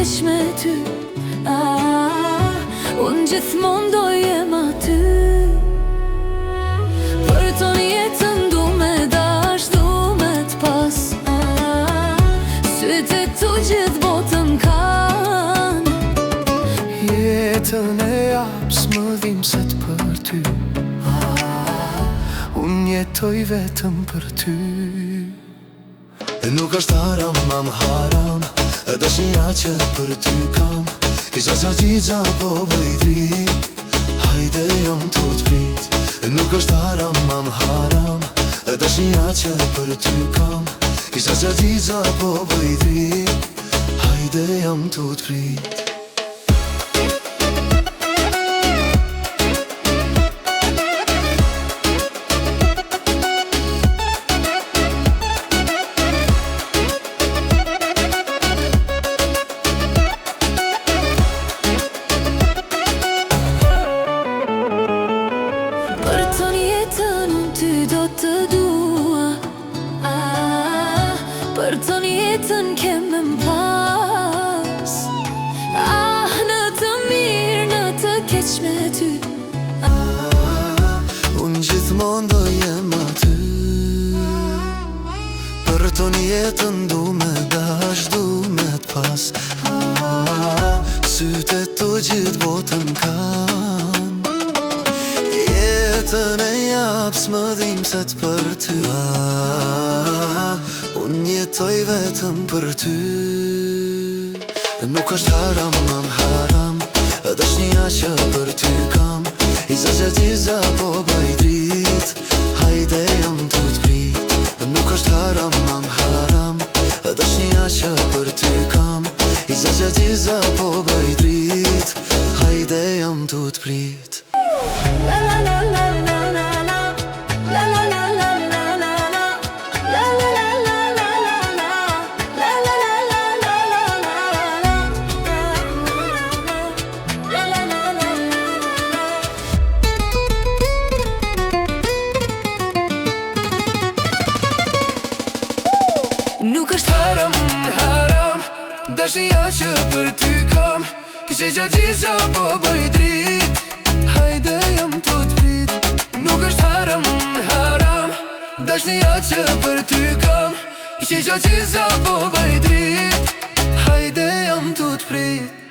keq me ty. Unë gjithmonë do jem aty. Për ton jetën du me dash, du me t'pas. Sytë e tu gjithë botën kan. Jetën e jap s'më dhimset për ty. Unë jetoj vetëm për ty. E nuk është haram, mam haram, e dashnia që për ty kam. Kisha qa gjigja po bëj drit, hajde jam të t'prit. E nuk është haram, mam haram, e dashnia që për ty kam. Kisha qa gjigja po bëj drit, hajde jam të t'prit. Për ton jetën unë ty do të dua. Për ton jetën kemë m'pas. Në të mirë, në të keq me ty. Unë gjithmonë do jem aty. Për ton jetën du me dash, du me t'pas. Sytë e tu gjithë botën kan. Jetën e jap s'më dhimset për ty. Unë jetoj vetëm për ty. Nuk është haram, mam haram, e dashnia që për ty kam. Iza po bëj drit, hajde jam të t'prit. Nuk është haram, mam haram, e dashnia që për ty kam. Iza po bëj drit, hajde jam të t'prit. La la la la la la la. La la la la la la la. La la la la la la la. La la la la la la la. La la la la la. Nuk është Haram, haram, dashnia që për ty kam. Kishe qa gjigja po bëj drit, hajde jam të t'prit. Nuk është haram, haram, dashnia që për ty kam. Kishe qa gjigja po bëj drit, hajde jam të t'prit.